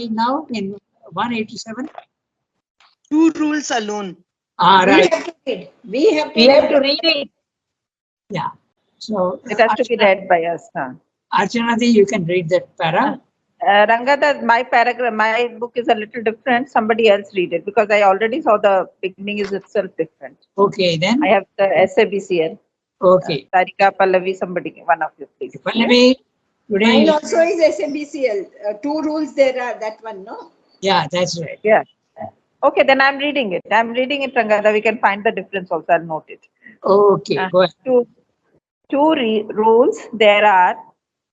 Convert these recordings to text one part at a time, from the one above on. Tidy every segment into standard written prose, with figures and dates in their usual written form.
reading now in 187? Two rules alone. Right. We have to We have to read it. Yeah. So, It has to be read by us. Archanathi, you can read that para. Ranganath, my paragraph, my book is a little different. Somebody else read it because I already saw the beginning is itself different. Okay, then. I have the SABCL. Okay. Sarika, Pallavi, somebody, one of you, please. Pallavi, Mine today. also is SMBCL. Two rules there are, that one, no? Yeah, that's right. Yeah. Okay, then I'm reading it. I'm reading it, Ranganath. We can find the difference also. I'll note it. Okay, go ahead. Two rules there are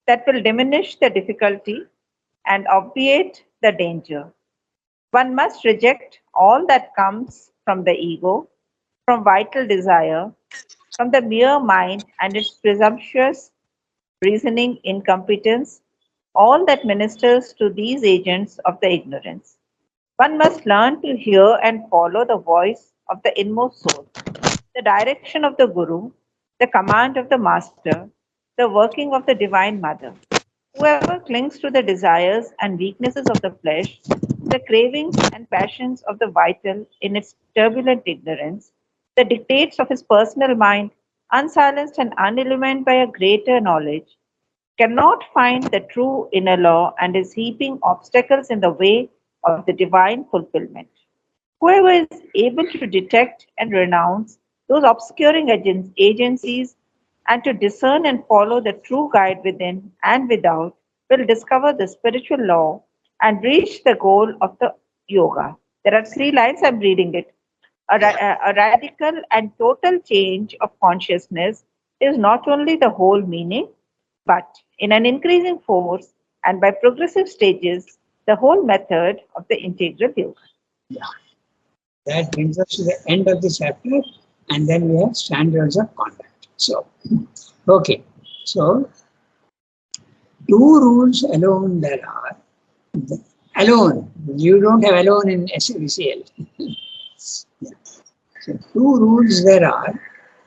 that will diminish the difficulty and obviate the danger. One must reject all that comes from the ego, from vital desire, from the mere mind and its presumptuous reasoning incompetence, all that ministers to these agents of the ignorance. One must learn to hear and follow the voice of the inmost soul, the direction of the Guru, the command of the Master, the working of the Divine Mother. Whoever clings to the desires and weaknesses of the flesh, the cravings and passions of the vital in its turbulent ignorance, the dictates of his personal mind, unsilenced and unillumined by a greater knowledge, cannot find the true inner law and is heaping obstacles in the way of the divine fulfillment. Whoever is able to detect and renounce those obscuring agencies and to discern and follow the true guide within and without will discover the spiritual law and reach the goal of the yoga. There are three lines, I'm reading it. A radical and total change of consciousness is not only the whole meaning, but in an increasing force and by progressive stages, the whole method of the integral yoga. Yeah. That brings us to the end of the chapter, and then we have standards of conduct. So, okay. So, two rules alone there are. Alone. You don't have alone in SABCL. Yeah. So, two rules there are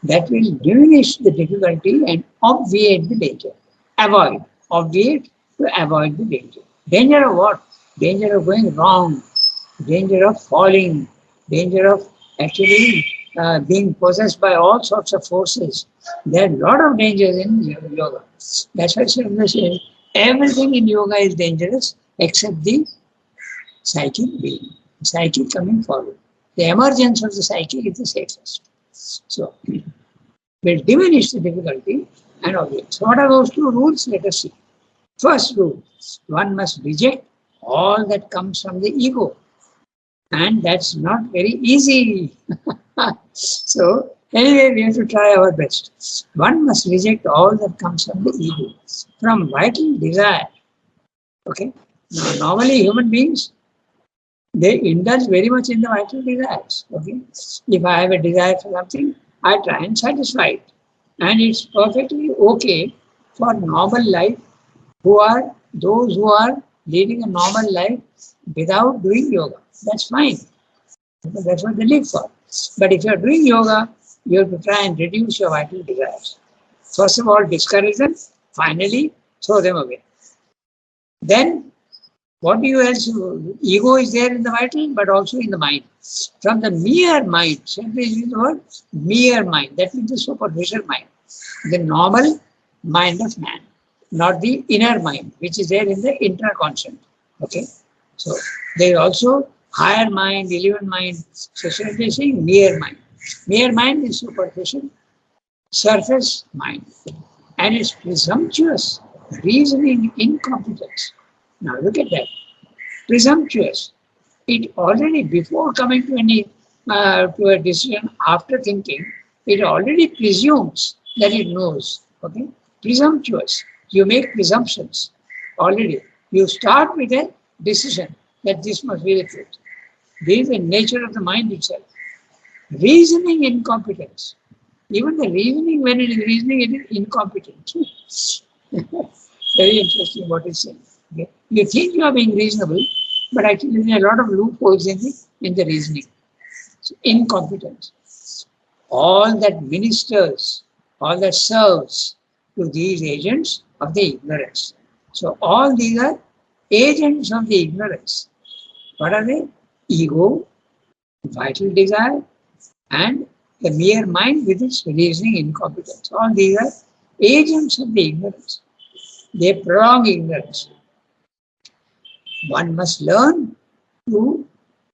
that will diminish the difficulty and obviate the danger. Avoid. Obviate to avoid the danger. Danger of what? Danger of going wrong. Danger of falling. Danger of actually being possessed by all sorts of forces. There are a lot of dangers in yoga. That's why Srila says everything in yoga is dangerous except the psychic being, psychic coming forward. The emergence of the psychic is the safest. So, will diminish the difficulty and obviate. So, what are those two rules? Let us see. First rule, one must reject all that comes from the ego. And that's not very easy. So, anyway, we have to try our best. One must reject all that comes from the ego, from vital desire. Okay? Now, normally, human beings, they indulge very much in the vital desires. Okay? If I have a desire for something, I try and satisfy it. And it's perfectly okay for normal life, those who are leading a normal life without doing yoga. That's fine. Because that's what they live for. But if you're doing yoga, you have to try and reduce your vital desires. First of all, discourage them. Finally, throw them away. Then, what do you else? Ego is there in the vital, but also in the mind. From the mere mind, simply use the word mere mind. That means the superficial mind. The normal mind of man, not the inner mind, which is there in the intraconscient. Okay? So, there is also higher mind, 11 mind. So, they are saying mere mind. Mere mind is superficial, surface mind. And it's presumptuous, reasoning incompetence. Now, look at that. Presumptuous. It already, before coming to to a decision after thinking, it already presumes that it knows. Okay? Presumptuous. You make presumptions already. You start with a decision that this must be the truth. This is the nature of the mind itself. Reasoning incompetence. Even the reasoning, when it is reasoning, it is incompetent. Very interesting what it's saying. Okay? You think you are being reasonable, but actually there are a lot of loopholes in the reasoning. So, incompetence. All that ministers, all that serves to these agents of the ignorance. So all these are agents of the ignorance. What are they? Ego, vital desire, and the mere mind with its reasoning incompetence. All these are agents of the ignorance. They prolong ignorance. One must learn to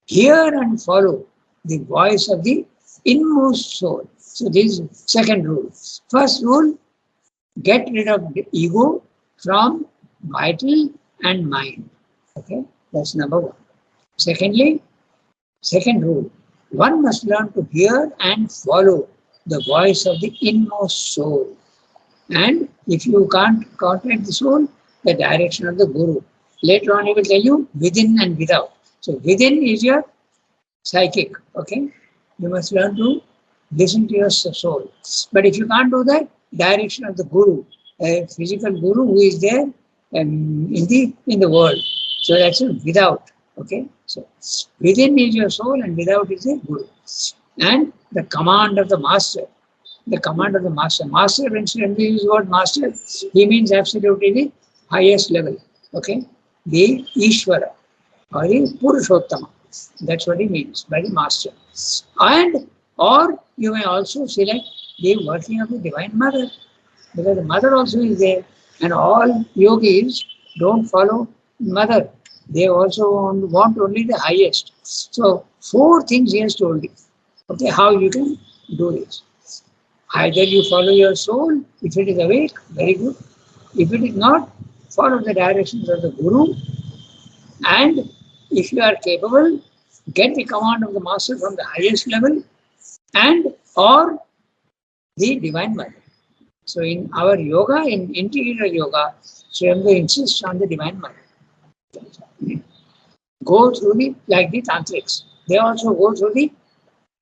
hear and follow the voice of the inmost soul. So this is second rule. First rule, get rid of the ego from vital and mind. Okay, that's number one. Secondly, second rule, one must learn to hear and follow the voice of the inmost soul. And if you can't contact the soul, the direction of the Guru. Later on, he will tell you within and without. So within is your psychic. Okay, you must learn to listen to your soul. But if you can't do that, direction of the Guru, a physical Guru who is there in the world. So that's it, without. Okay, so within is your soul and without is the Guru. And the command of the master. The command of the master. Master, when we use the word master, he means absolutely the highest level. Okay, the Ishvara or the Purushottama. That's what he means by the master. And or you may also select the working of the Divine Mother, because the Mother also is there. And all yogis don't follow Mother. They also want only the highest. So four things he has told you. Okay, how you can do this. Either you follow your soul, if it is awake, very good. If it is not, follow the directions of the Guru. And if you are capable, get the command of the Master from the highest level and or the Divine Mother. So in our yoga, in integral yoga, Swayambhu insists on the Divine Mother. Go through like the Tantrics. They also go through the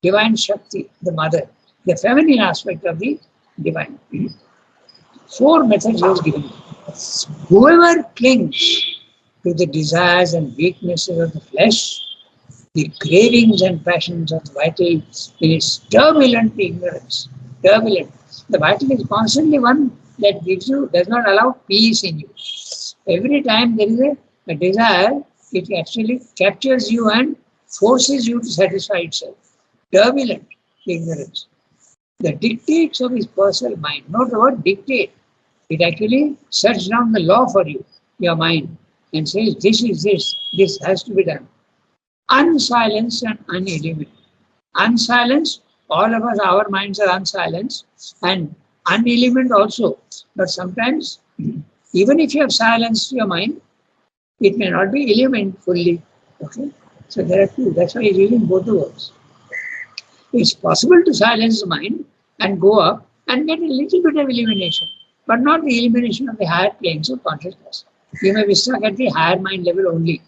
Divine Shakti, the Mother, the feminine aspect of the Divine. Four methods he has given. Whoever clings to the desires and weaknesses of the flesh, the cravings and passions of the vital in its turbulent ignorance. Turbulent. The vital is constantly one that does not allow peace in you. Every time there is a desire, it actually captures you and forces you to satisfy itself. Turbulent ignorance. The dictates of his personal mind. Not the word dictate. It actually sets down the law for you, your mind, and says, this has to be done. Unsilenced and unilluminated. Unsilenced, all of us, our minds are unsilenced, and unilluminated also. But sometimes, even if you have silenced your mind, it may not be illuminated fully. Okay? So there are two. That's why he's using both the words. It's possible to silence the mind and go up and get a little bit of illumination, but not the illumination of the higher planes of consciousness. You may be stuck at the higher mind level only.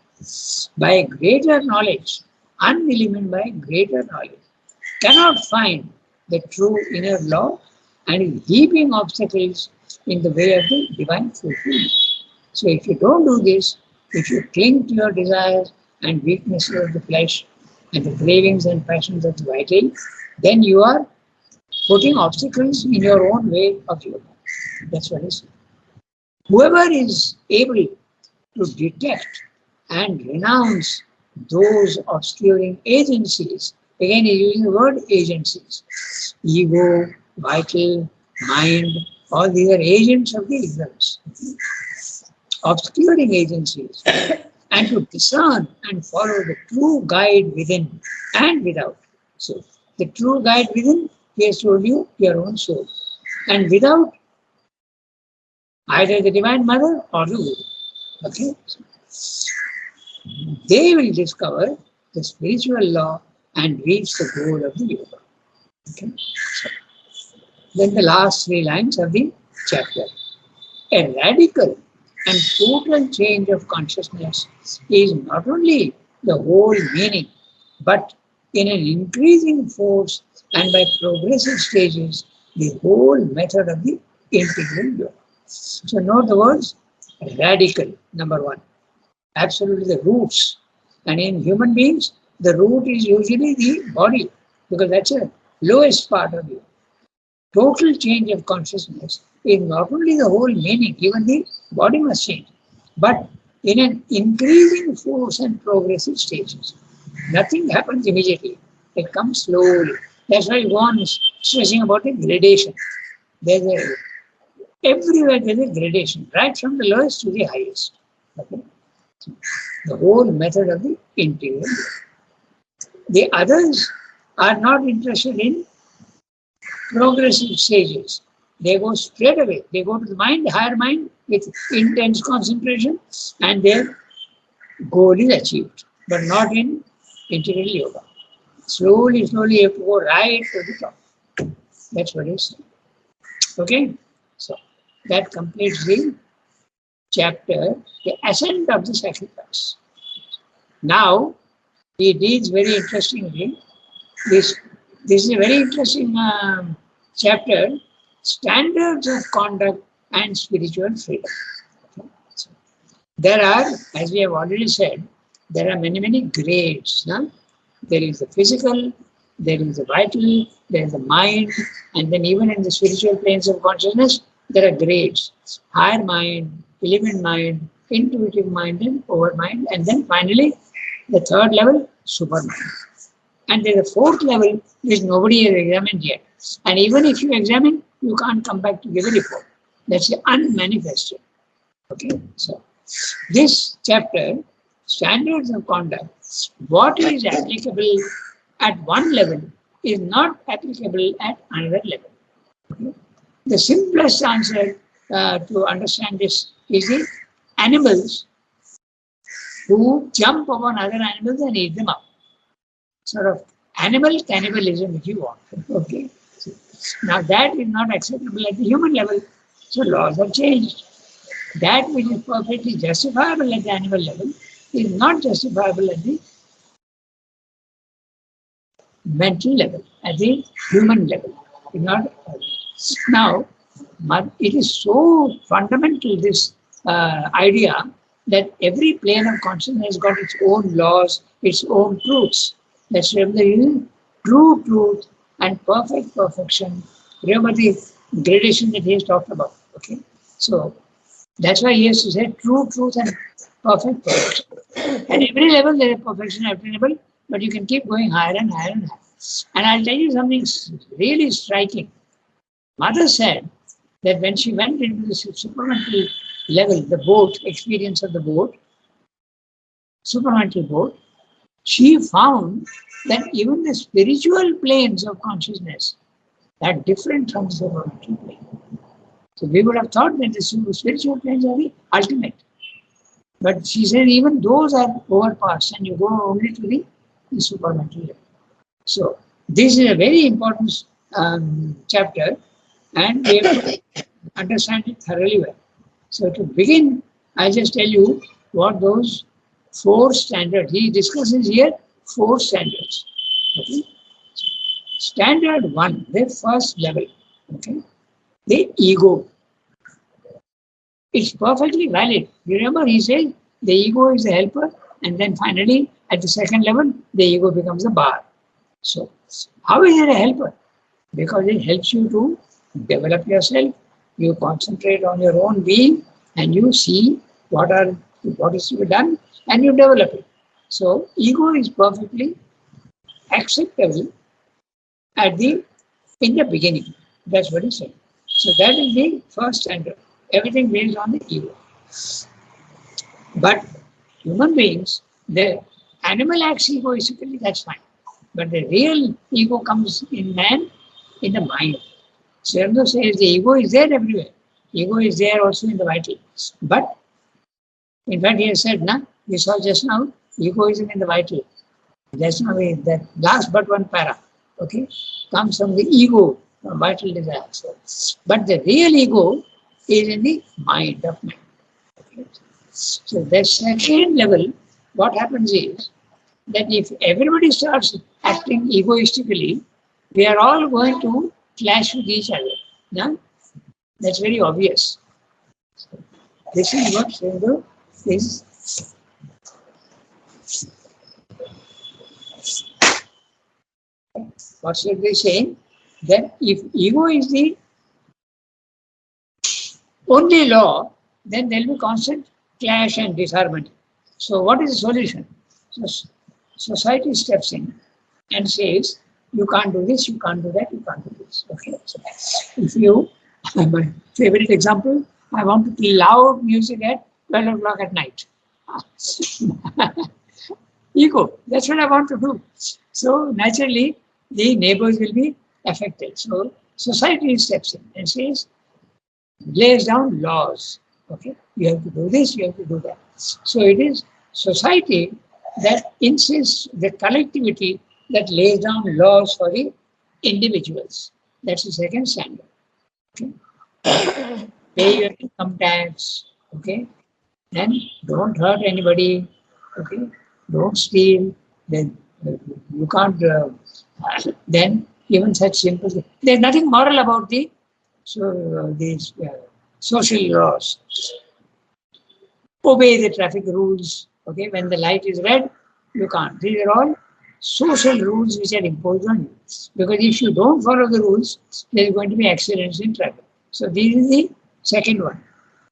By greater knowledge, unilluminated by greater knowledge, cannot find the true inner law and is heaping obstacles in the way of the divine fulfillment. So if you don't do this, if you cling to your desires and weaknesses of the flesh and the cravings and passions of the vital, then you are putting obstacles in your own way of yoga. That's what it is. Whoever is able to detect and renounce those obscuring agencies, again he's using the word agencies, ego, vital, mind, all these are agents of the ignorance, obscuring agencies, and to discern and follow the true guide within and without. So the true guide within, he has told you, your own soul, and without, either the Divine Mother or the Guru. Okay? They will discover the spiritual law and reach the goal of the yoga. Okay? So, then the last three lines of the chapter. A radical and total change of consciousness is not only the whole meaning, but in an increasing force and by progressive stages, the whole method of the integral yoga. So note the words radical, number one. Absolutely the roots. And in human beings, the root is usually the body, because that's the lowest part of you. Total change of consciousness is not only the whole meaning, even the body must change, but in an increasing force and progressive stages. Nothing happens immediately. It comes slowly. That's why one is stressing about the gradation. Everywhere there's a gradation, right from the lowest to the highest. Okay? So the whole method of the interior. The others are not interested in progressive stages. They go straight away. They go to the mind, the higher mind, with intense concentration, and their goal is achieved, but not in integral yoga. Slowly, slowly, you have to go right to the top. That's what it is. Okay? So, that completes the chapter, the ascent of the sacrifice. Now, he deals very interestingly. This is a very interesting chapter, standards of conduct and spiritual freedom. Okay? So, there are, as we have already said, there are many, many grades. No? There is the physical, there is the vital, there is the mind, and then even in the spiritual planes of consciousness, there are grades. Higher mind, element mind, intuitive mind, and over mind, and then finally the third level, super mind. And there's a fourth level which nobody has examined yet. And even if you examine, you can't come back to give a report. That's the unmanifested. Okay, so this chapter, standards of conduct, what is applicable at one level is not applicable at another level. Okay? The simplest answer to understand this is the animals who jump upon other animals and eat them up. Sort of animal cannibalism, if you want. Okay. Now that is not acceptable at the human level. So laws have changed. That which is perfectly justifiable at the animal level is not justifiable at the mental level, at the human level. It's not. Now, it is so fundamental, this idea, that every plane of consciousness has got its own laws, its own truths. That's the true truth and perfect perfection. Remember the gradation that he has talked about. Okay, so that's why he has to say true truth and perfect perfection. At every level there is perfection at every level, but you can keep going higher and higher and higher. And I'll tell you something really striking. Mother said that when she went into the supramental level, the boat, experience of the boat, supramental boat, she found that even the spiritual planes of consciousness are different from the supramental plane. So we would have thought that the spiritual planes are the ultimate. But she said even those are overpassed and you go only to the supramental level. So this is a very important chapter and we have to understand it thoroughly well. So to begin, I just tell you what those four standards, he discusses here four standards. Okay? Standard one, the first level, okay? The ego. It's perfectly valid. You remember he said the ego is the helper and then finally at the second level, the ego becomes the bar. So how is it a helper? Because it helps you to develop yourself, you concentrate on your own being and you see what is to be done and you develop it. So ego is perfectly acceptable in the beginning. That's what he said. So that is the first standard. Everything based on the ego. But human beings, the animal acts egoistically, that's fine. But the real ego comes in man, in the mind. Srendo says the ego is there everywhere. Ego is there also in the vital. But in fact, he has said, we saw just now, egoism in the vital. Just now, that last but one para, okay, comes from the ego, from vital desire. But the real ego is in the mind of man. Okay. So the second level, what happens is that if everybody starts acting egoistically, we are all going to clash with each other. No? That's very obvious. So this is what Srendo is. What should we say? That if ego is the only law, then there will be constant clash and disharmony. So what is the solution? So society steps in and says, you can't do this, you can't do that, you can't do this. Okay. So if you, my favorite example, I want to play loud music at 12 o'clock at night. Ego, that's what I want to do. So naturally, the neighbors will be affected. So society steps in and says, lays down laws. Okay, you have to do this, you have to do that. So it is society that insists, the collectivity that lays down laws for the individuals. That's the second standard. Okay. Pay your income tax. Okay, then don't hurt anybody. Okay, don't steal. Then you can't. Then even such simple. There's nothing moral about the these social laws. Obey the traffic rules. Okay, when the light is red, you can't. These are all social rules which are imposed on you. Because if you don't follow the rules, there is going to be accidents in traffic. So this is the second one.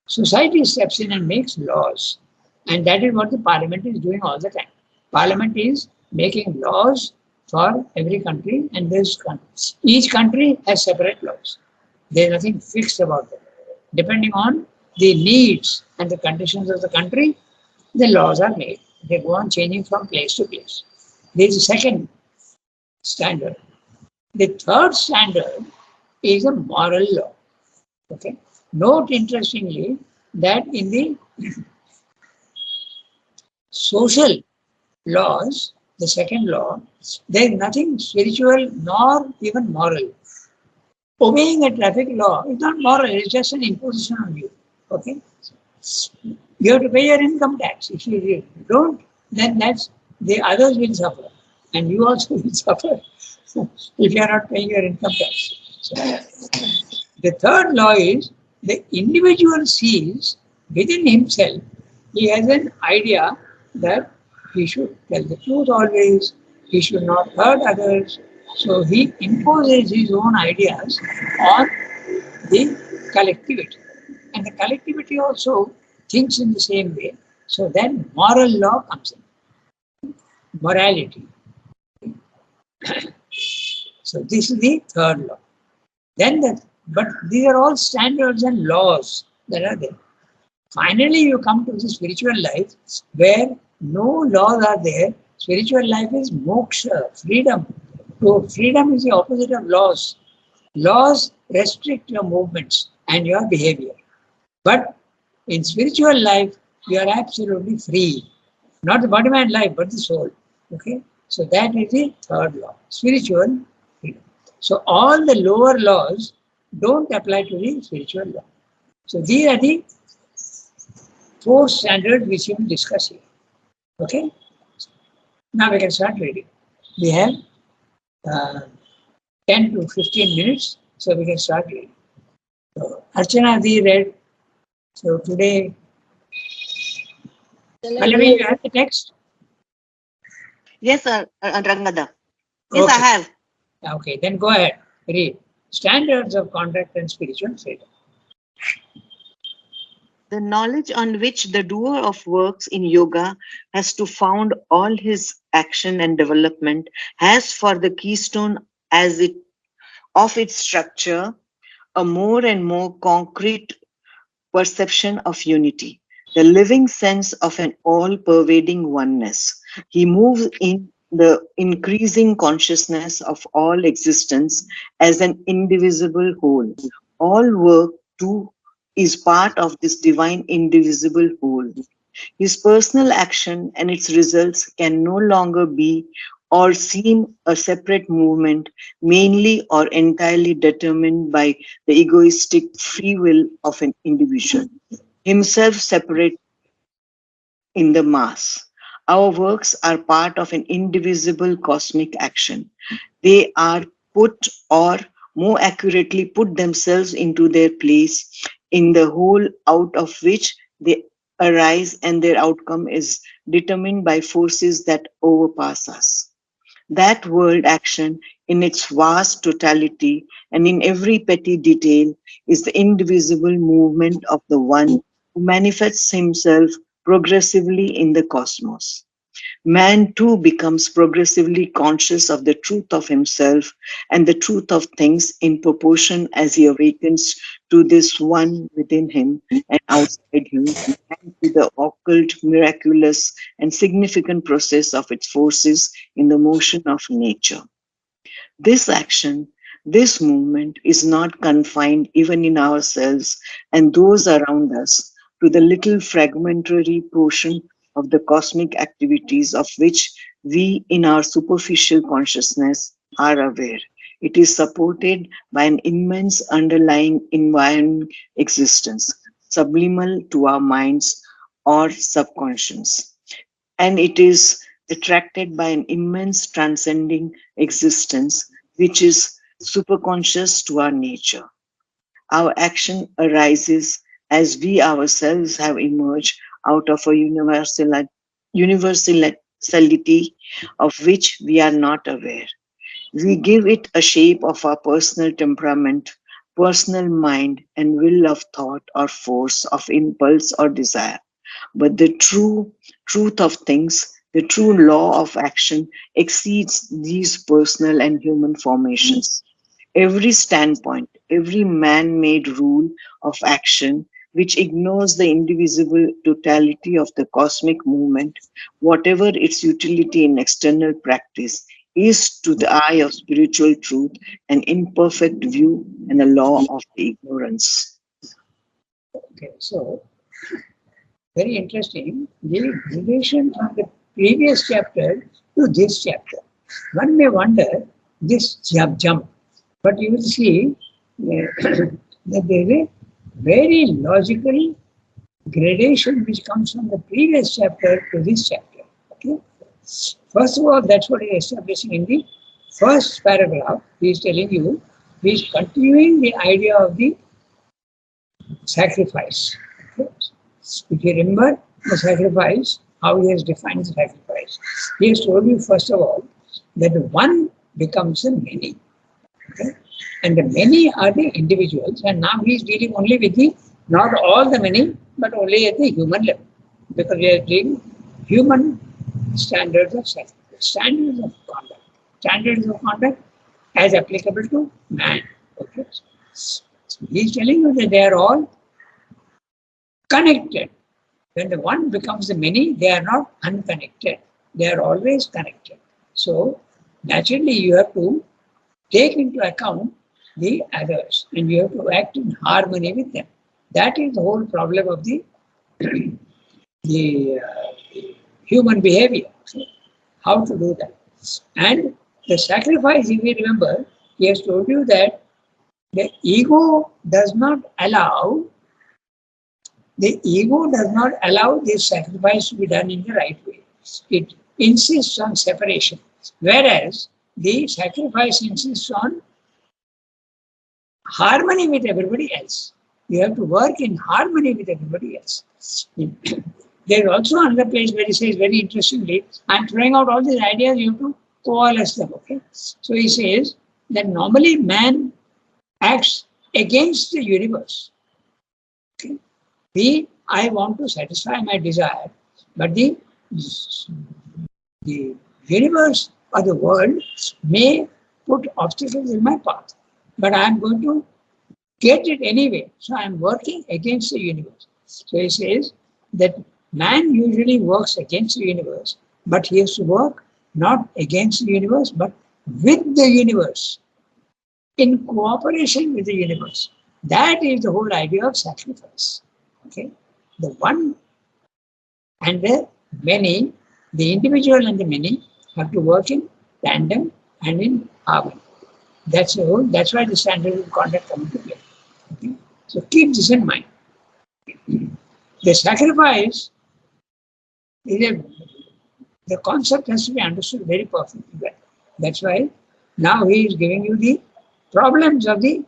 Society steps in and makes laws. And that is what the parliament is doing all the time. Parliament is making laws for every country, and each country has separate laws. There is nothing fixed about them. Depending on the needs and the conditions of the country, the laws are made. They go on changing from place to place. This is the second standard. The third standard is a moral law. Okay. Note interestingly that in the social laws, the second law, there is nothing spiritual nor even moral. Obeying a traffic law is not moral, it's just an imposition on you. Okay? You have to pay your income tax. If you don't, then that's the others will suffer. And you also will suffer if you are not paying your income tax. So, the third law is the individual sees within himself, he has an idea that he should tell the truth always, he should not hurt others. So he imposes his own ideas on the collectivity. And the collectivity also thinks in the same way. So then moral law comes in. Morality. So this is the third law. But these are all standards and laws that are there. Finally, you come to the spiritual life where no laws are there. Spiritual life is moksha, freedom. So freedom is the opposite of laws. Laws restrict your movements and your behavior. But in spiritual life, you are absolutely free. Not the body mind life, but the soul. Okay? So that is the third law, spiritual freedom. So all the lower laws don't apply to the spiritual law. So these are the four standards which we will discuss here. Okay? Now we can start reading. We have 10 to 15 minutes, so we can start reading. So, Archana, we read. So today, Pallavi, you have the text? Yes, sir, Ranganath. Yes, Okay. I have. Okay, then go ahead. Read. Standards of conduct and spiritual freedom. The knowledge on which the doer of works in yoga has to found all his action and development has for the keystone as it of its structure a more and more concrete perception of unity, the living sense of an all-pervading oneness. He moves in the increasing consciousness of all existence as an indivisible whole. All work too is part of this divine indivisible whole. His personal action and its results can no longer be or seem a separate movement, mainly or entirely determined by the egoistic free will of an individual, himself separate in the mass. Our works are part of an indivisible cosmic action. They are put, or more accurately, put themselves into their place in the whole out of which they arise, and their outcome is determined by forces that overpass us. That world action in its vast totality and in every petty detail is the indivisible movement of the one who manifests himself progressively in the cosmos. Man too becomes progressively conscious of the truth of himself and the truth of things in proportion as he awakens to this one within him and outside him, and to the occult, miraculous, and significant process of its forces in the motion of nature. This action, this movement is not confined even in ourselves and those around us to the little fragmentary portion of the cosmic activities of which we in our superficial consciousness are aware. It is supported by an immense underlying environment existence, subliminal to our minds or subconscious, and it is attracted by an immense transcending existence which is superconscious to our nature. Our action arises as we ourselves have emerged out of a universality of which we are not aware. We give it a shape of our personal temperament, personal mind, and will of thought or force of impulse or desire. But the true truth of things, the true law of action exceeds these personal and human formations. Every standpoint, every man made rule of action which ignores the indivisible totality of the cosmic movement, whatever its utility in external practice, is to the eye of spiritual truth an imperfect view and a law of ignorance. Okay, so very interesting. The relation from the previous chapter to this chapter. One may wonder this jump, but you will see that there is a very logical gradation which comes from the previous chapter to this chapter. Okay. First of all, that's what he is establishing in the first paragraph. He is telling you, he is continuing the idea of the sacrifice. Okay. If you remember the sacrifice, how he has defined the sacrifice. He has told you, first of all, that the one becomes a many. Okay? And the many are the individuals, and now he is dealing only with the, not all the many, but only at the human level. Because we are dealing human standards of sacrifice, standards of conduct. Standards of conduct as applicable to man. Okay? So he is telling you that they are all connected. When the one becomes the many, they are not unconnected. They are always connected. So naturally you have to take into account the others and you have to act in harmony with them. That is the whole problem of the, the human behavior. So how to do that. And the sacrifice, if you remember, he has told you that the ego does not allow this sacrifice to be done in the right way. It insists on separation, whereas the sacrifice insists on harmony with everybody else. You have to work in harmony with everybody else. There is also another place where he says very interestingly, I'm throwing out all these ideas, you have to coalesce them. Okay. So he says that normally man acts against the universe. Okay. I want to satisfy my desire, but the universe or the world may put obstacles in my path, but I am going to get it anyway. So I am working against the universe. So he says that man usually works against the universe, but he has to work not against the universe, but with the universe, in cooperation with the universe. That is the whole idea of sacrifice. Okay, the one and the many, the individual and the many have to work in tandem and in harmony. That's the whole. That's why the standard of conduct come into play. Okay? So keep this in mind. The sacrifice is the concept has to be understood very perfectly well. That's why now he is giving you the problems of the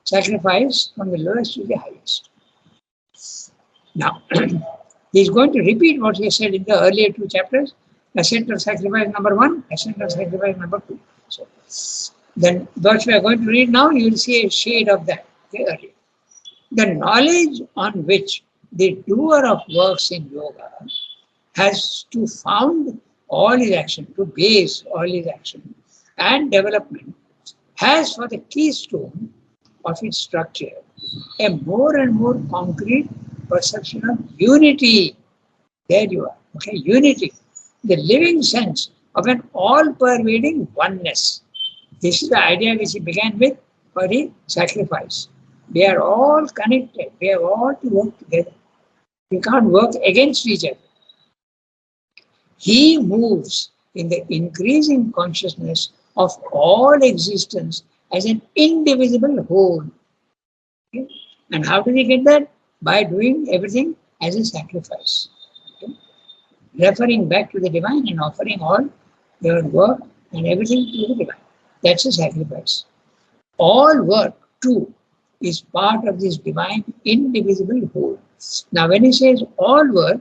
sacrifice from the lowest to the highest. Now, he is going to repeat what he said in the earlier two chapters, ascent of sacrifice number 1, ascent of sacrifice number 2. So, then what we are going to read now, you will see a shade of that earlier. The knowledge on which the doer of works in yoga has to found all his action, to base all his action and development, has for the keystone of its structure a more and more concrete perception of unity. There you are, okay, unity, the living sense of an all-pervading oneness. This is the idea which he began with for the sacrifice. We are all connected, we have all to work together. We can't work against each other. He moves in the increasing consciousness of all existence as an indivisible whole. Okay? And how do we get that? By doing everything as a sacrifice. Okay? Referring back to the divine and offering all your work and everything to the divine. That's a sacrifice. All work, too, is part of this divine indivisible whole. Now, when he says all work,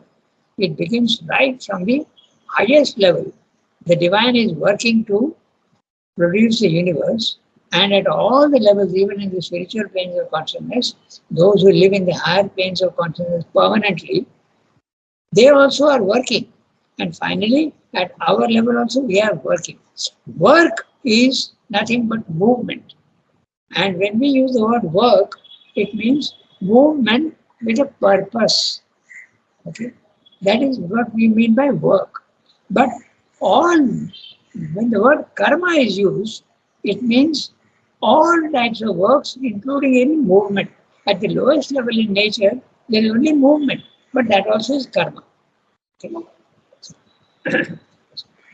it begins right from the highest level. The divine is working to produce the universe, and at all the levels, even in the spiritual planes of consciousness, those who live in the higher planes of consciousness permanently, they also are working. And finally, at our level also, we are working. Work is nothing but movement. And when we use the word work, it means movement with a purpose. Okay? That is what we mean by work. But when the word karma is used, it means all types of works, including any movement. At the lowest level in nature, there is only movement, but that also is karma. Okay?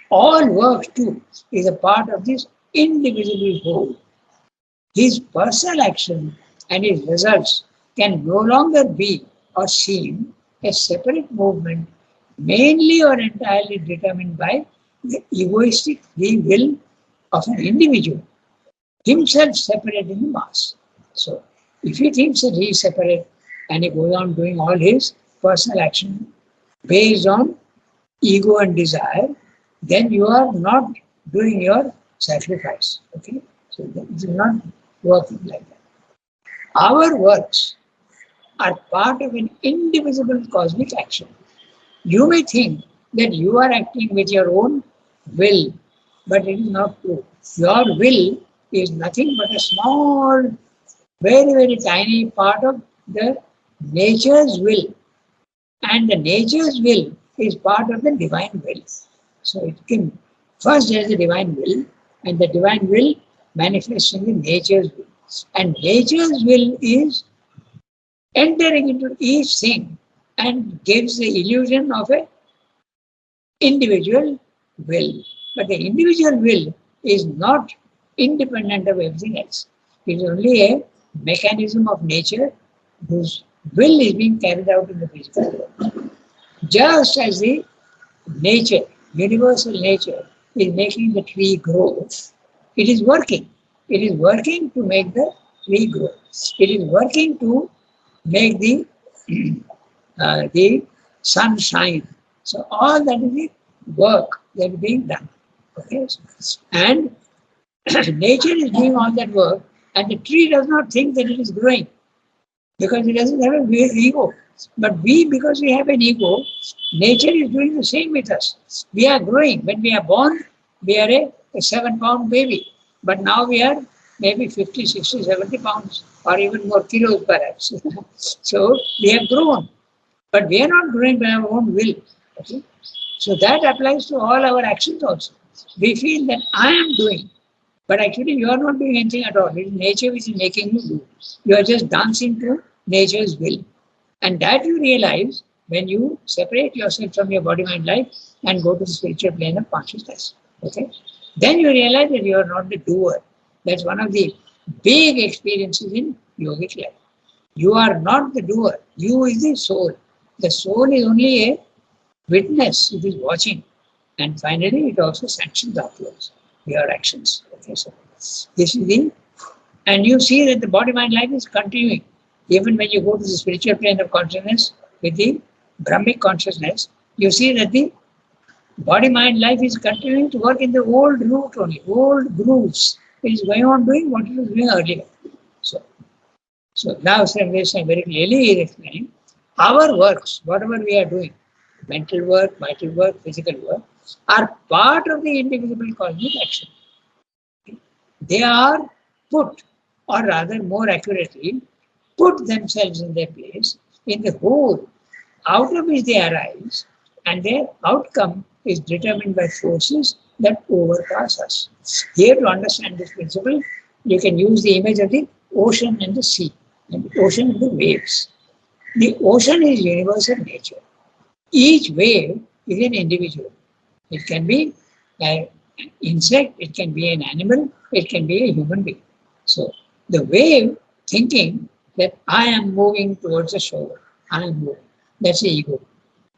All work too is a part of this indivisible whole. His personal action and his results can no longer be or seem a separate movement, mainly or entirely determined by the egoistic free will of an individual, himself separate in the mass. So, if he thinks that he is separate and he goes on doing all his personal action based on ego and desire, then you are not doing your sacrifice. Okay? So, it is not working like that. Our works are part of an indivisible cosmic action. You may think that you are acting with your own will, but it is not true. Your will is nothing but a small, very, very tiny part of the nature's will. And the nature's will is part of the divine will. So it can, first there is the divine will, and the divine will manifests in the nature's will. And nature's will is entering into each thing and gives the illusion of a individual will. But the individual will is not independent of everything else. It is only a mechanism of nature whose will is being carried out in the physical world. Just as the nature, universal nature, is making the tree grow, it is working. It is working to make the tree grow. It is working to make the sun shine. So all that is the work that is being done. Okay, and nature is doing all that work, and the tree does not think that it is growing because it doesn't have an ego. But we, because we have an ego, nature is doing the same with us. We are growing. When we are born, we are a 7-pound baby. But now we are maybe 50, 60, 70 pounds or even more kilos perhaps. So we have grown. But we are not growing by our own will. Okay? So that applies to all our actions also. We feel that I am doing, but actually you are not doing anything at all. It is nature which is making you do. You are just dancing to nature's will. And that you realize when you separate yourself from your body, mind, life and go to the spiritual plane of consciousness. Okay? Then you realize that you are not the doer. That's one of the big experiences in yogic life. You are not the doer. You is the soul. The soul is only a witness. It is watching. And finally, it also sanctions afterwards your actions. Okay, so this is the, and you see that the body, mind, life is continuing. Even when you go to the spiritual plane of consciousness with the Brahmic consciousness, you see that the body, mind, life is continuing to work in the old route only, old grooves. It is going on doing what it was doing earlier. So now Sri Venkateswara very clearly is explaining Our works, whatever we are doing, mental work, vital work, physical work, are part of the indivisible cosmic action. They are put, or rather more accurately, put themselves in their place in the whole out of which they arise, and their outcome is determined by forces that overpass us. Here, to understand this principle, you can use the image of the ocean and the sea, and the ocean and the waves. The ocean is universal nature. Each wave is an individual. It can be an insect, it can be an animal, it can be a human being. So the wave thinking that I am moving towards the shore, I am moving. That's the ego.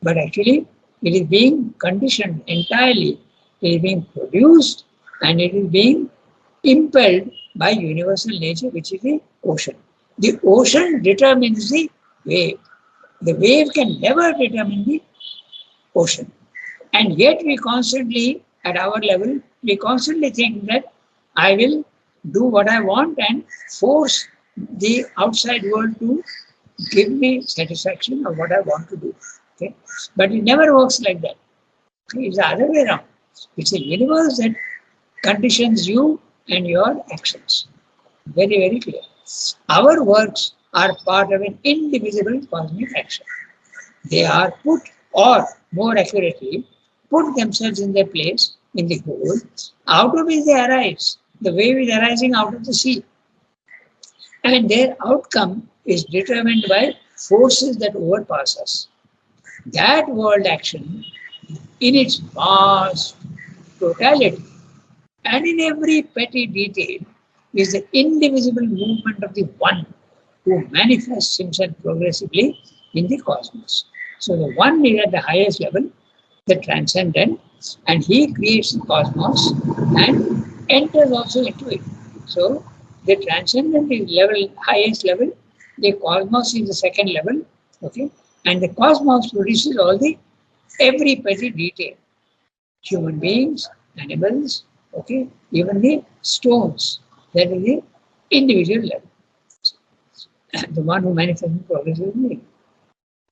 But actually, it is being conditioned entirely. It is being produced and it is being impelled by universal nature, which is the ocean. The ocean determines the wave. The wave can never determine the ocean. And yet we constantly, at our level, we constantly think that I will do what I want and force the outside world to give me satisfaction of what I want to do. Okay? But it never works like that. Okay? It's the other way around. It's a universe that conditions you and your actions. Very, very clear. Our works are part of an indivisible cosmic action. They are put, or more accurately, put themselves in their place in the whole, out of which they arise. The wave is arising out of the sea. And their outcome is determined by forces that overpass us. That world action, in its vast totality and in every petty detail, is the indivisible movement of the One who manifests himself progressively in the cosmos. So the One is at the highest level, the transcendent, and he creates the cosmos and enters also into it. So the transcendent is level, highest level, the cosmos is the second level, okay, and the cosmos produces all the every petty detail, human beings, animals, okay, even the stones, that is the individual level. The one who manifests progressively.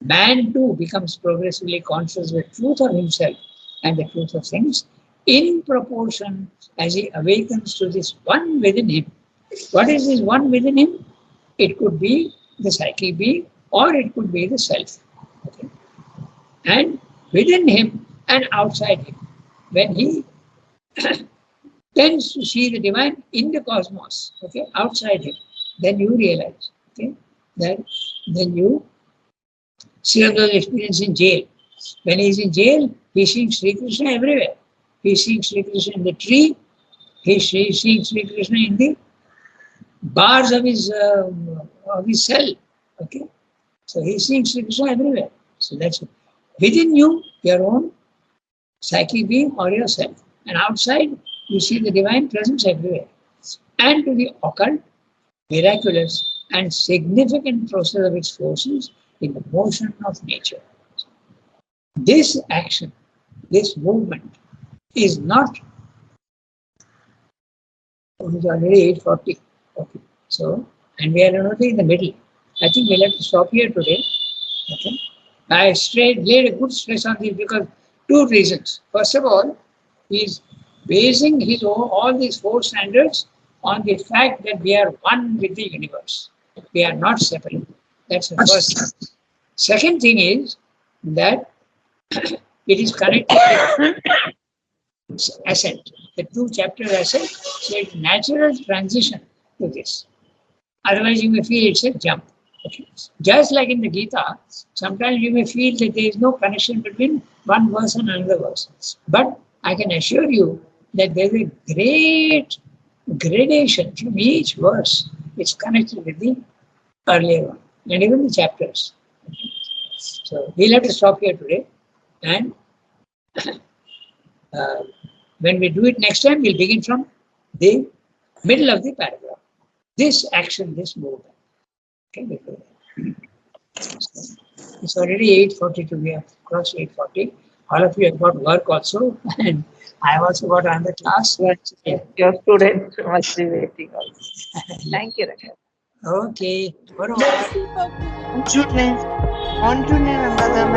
Man too becomes progressively conscious of the truth of himself and the truth of things in proportion as he awakens to this one within him. What is this one within him? It could be the psychic being or it could be the self. Okay? And within him and outside him, when he tends to see the divine in the cosmos, okay, outside him, then you realize, okay, that then you Srira's experience in jail. When he is in jail, he sees Sri Krishna everywhere. He sees Sri Krishna in the tree. He sees Sri Krishna in the bars of his cell. Okay, so he sees Sri Krishna everywhere. So that's it. Within you, your own psychic being or yourself, and outside you see the divine presence everywhere. And to the occult, miraculous, and significant process of its forces in the motion of nature. This action, this movement is not, it is already 8:40. Okay. So, and we are only in the middle. I think we'll have to stop here today. Okay. I laid a good stress on this because two reasons. First of all, he is basing his all these four standards on the fact that we are one with the universe. We are not separate. That's the first thing. Second thing is that it is connected with ascent. The two chapters ascent, so it's natural transition to this. Otherwise, you may feel it's a jump. Okay. Just like in the Gita, sometimes you may feel that there is no connection between one verse and another verse. But I can assure you that there is a great gradation from each verse. It's connected with the earlier one, and even the chapters. So we'll have to stop here today, and when we do it next time, we'll begin from the middle of the paragraph. This action, this movement. Okay, we'll do that. So it's already 8:42. We have crossed 8:40. All of you have got work also, and I have also got another class. Yes, your student must be waiting also. Thank you, Ranganath. Okay. Student. Onjune Nangadam